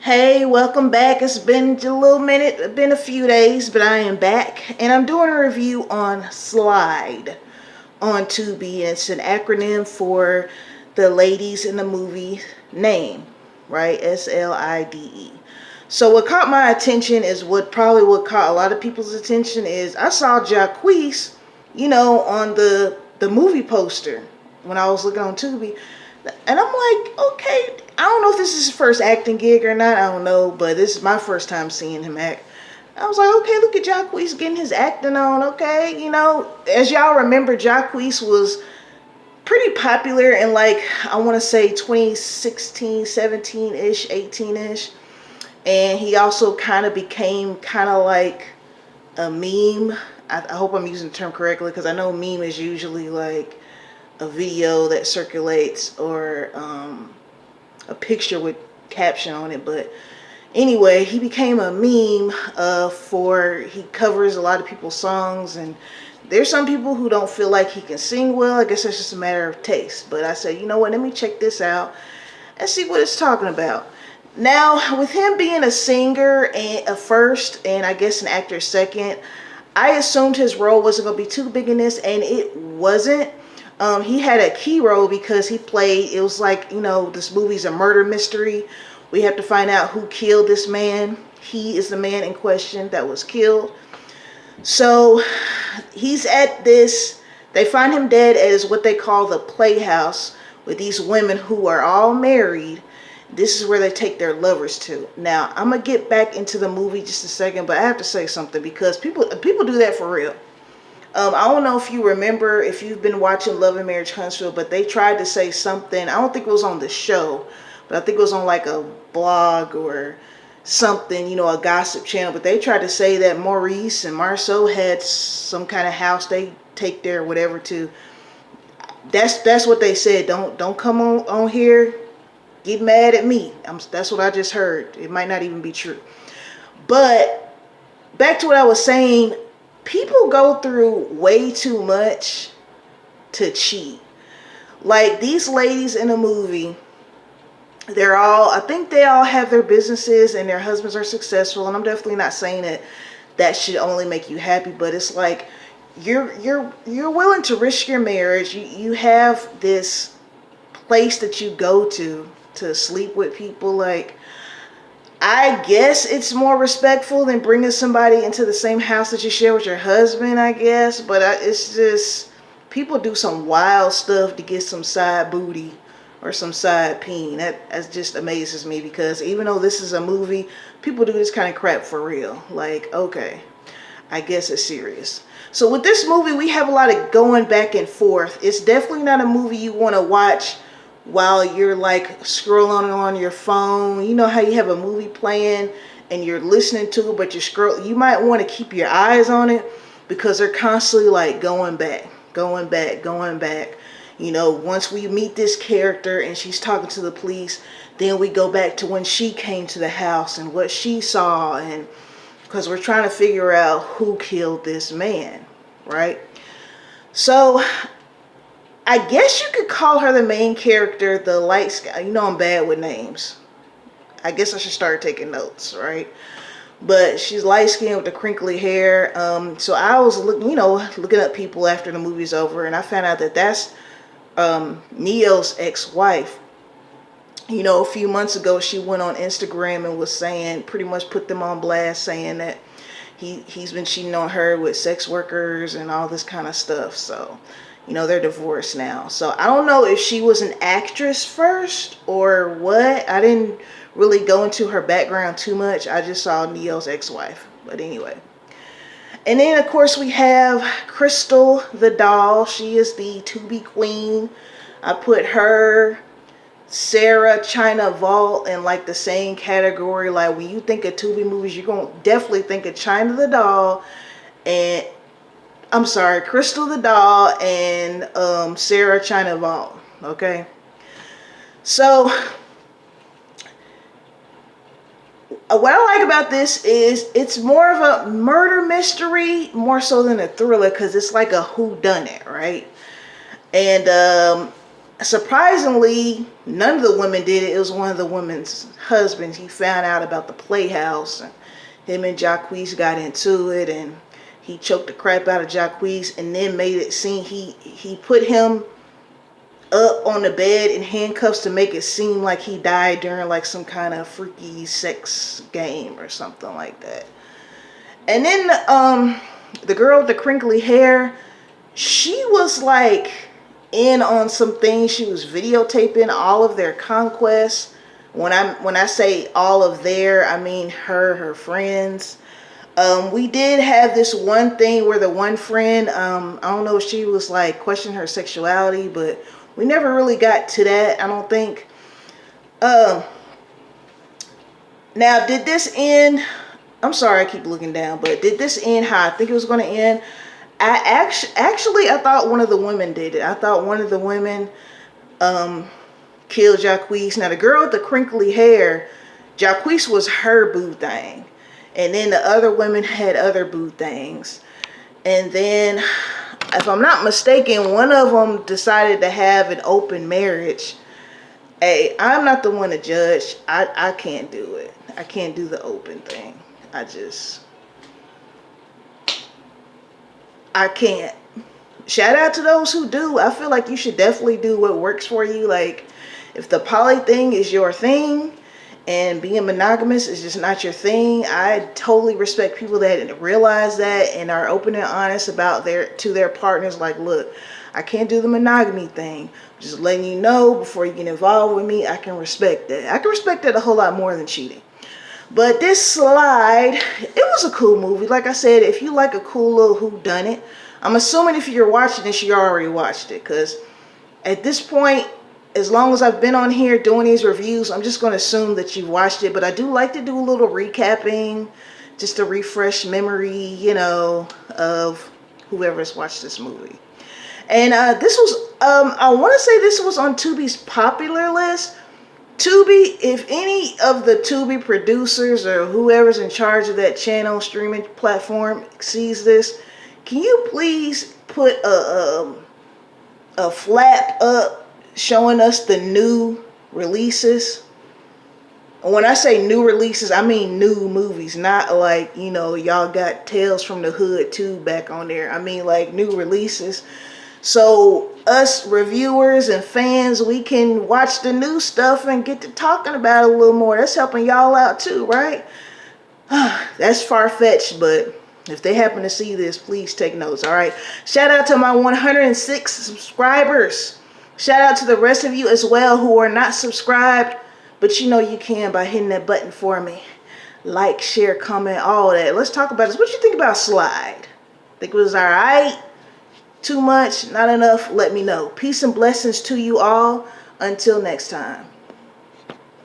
Hey, welcome back. It's been a little minute, been a few days, but I am back and I'm doing a review on Slide on Tubi. It's an acronym for the ladies in the movie name, right? SLIDE. So what caught my attention is what caught a lot of people's attention is I saw Jacquees, on the movie poster when I was looking on Tubi. And I'm like, okay, I don't know if this is his first acting gig or not. I don't know, but this is my first time seeing him act. I was like, okay, look at Jacquees getting his acting on. Okay, as y'all remember, Jacquees was pretty popular in like I want to say 2016, 17-ish, 18-ish, and he also kind of became kind of like a meme. I hope I'm using the term correctly because I know meme is usually like a video that circulates or a picture with caption on it. But anyway, he became a meme he covers a lot of people's songs, and there's some people who don't feel like he can sing well. I guess it's just a matter of taste. But I said, you know what, let me check this out and see what it's talking about. Now, with him being a singer and a first, and I guess an actor second, I assumed his role wasn't going to be too big in this, and it wasn't. He had a key role because he played, it was like, this movie's a murder mystery. We have to find out who killed this man. He is the man in question that was killed. So he's at this, they find him dead at what they call the playhouse with these women who are all married. This is where they take their lovers to. Now, I'm going to get back into the movie just a second, but I have to say something because people do that for real. I don't know if you remember, if you've been watching Love and Marriage Huntsville, but they tried to say something. I don't think it was on the show, but I think it was on like a blog or something, a gossip channel. But they tried to say that Maurice and Marceau had some kind of house they take there or whatever to. That's what they said. Don't come on here, get mad at me. That's what I just heard. It might not even be true. But back to what I was saying. People go through way too much to cheat. Like these ladies in the movie, I think they all have their businesses and their husbands are successful. And I'm definitely not saying that should only make you happy, but it's like you're willing to risk your marriage. You have this place that you go to sleep with people. Like, I guess it's more respectful than bringing somebody into the same house that you share with your husband, I guess. But it's just, people do some wild stuff to get some side booty or some side peen. That just amazes me because even though this is a movie, people do this kind of crap for real. Like, okay, I guess it's serious. So with this movie, we have a lot of going back and forth. It's definitely not a movie you want to watch while you're like scrolling on your phone. You know how you have a movie playing and you're listening to it, but you might want to keep your eyes on it because they're constantly like going back. Once we meet this character and she's talking to the police, then we go back to when she came to the house and what she saw, and because we're trying to figure out who killed this man, right? So I guess you could call her the main character, the light skin. I'm bad with names. I guess I should start taking notes, right? But she's light skinned with the crinkly hair. So I was looking up people after the movie's over, and I found out that that's Neo's ex-wife. A few months ago, she went on Instagram and was saying, pretty much put them on blast, saying that he's been cheating on her with sex workers and all this kind of stuff. So they're divorced now. So I don't know if she was an actress first or what. I didn't really go into her background too much. I just saw Neo's ex-wife. But anyway. And then, of course, we have Crystal the doll. She is the Tubi queen. I put her, Sarah China Vault in like the same category. Like when you think of Tubi movies, you're going to definitely think of China the doll and Crystal the doll and Sarah China Vault. Okay. So what I like about this is it's more of a murder mystery more so than a thriller because it's like a whodunit, right? And Surprisingly, none of the women did it. It was one of the women's husbands. He found out about the playhouse, and him and Jacquees got into it, and he choked the crap out of Jacquees, and then made it seem he put him up on the bed in handcuffs to make it seem like he died during like some kind of freaky sex game or something like that. And then the girl with the crinkly hair, she was like in on some things. She was videotaping all of their conquests. When I say all of their, I mean her friends. We did have this one thing where the one friend, I don't know if she was like questioning her sexuality, but we never really got to that, I don't think. Now, did this end? I'm sorry, I keep looking down, but did this end how I think it was going to end? I actually I thought one of the women did it. I thought one of the women killed Jacquees. Now, the girl with the crinkly hair, Jacquees was her boo thing. And then the other women had other boo things. And then, if I'm not mistaken, one of them decided to have an open marriage. Hey, I'm not the one to judge. I can't do it. I can't do the open thing. I can't. Shout out to those who do. I feel like you should definitely do what works for you. Like, if the poly thing is your thing and being monogamous is just not your thing, I totally respect people that realize that and are open and honest about their partners. Like, look, I can't do the monogamy thing. Just letting you know before you get involved with me. I can respect that. I can respect that a whole lot more than cheating. But this Slide, it was a cool movie. Like I said, if you like a cool little whodunit, I'm assuming if you're watching this, you already watched it. Because at this point, as long as I've been on here doing these reviews, I'm just going to assume that you've watched it. But I do like to do a little recapping, just to refresh memory, you know, of whoever's watched this movie. And this was, I want to say this was on Tubi's popular list. Tubi, if any of the Tubi producers or whoever's in charge of that channel streaming platform sees this, can you please put a flap up showing us the new releases? When I say new releases, I mean new movies, not like, you know, y'all got Tales from the Hood 2 back on there. I mean like new releases. So us reviewers and fans, we can watch the new stuff and get to talking about it a little more. That's helping y'all out too, right? That's far-fetched, but if they happen to see this, please take notes, all right? Shout out to my 106 subscribers. Shout out to the rest of you as well who are not subscribed, but you know you can by hitting that button for me. Like, share, comment, all that. Let's talk about this. What you think about Slide? Think it was all right? Too much? Not enough? Let me know. Peace and blessings to you all. Until next time.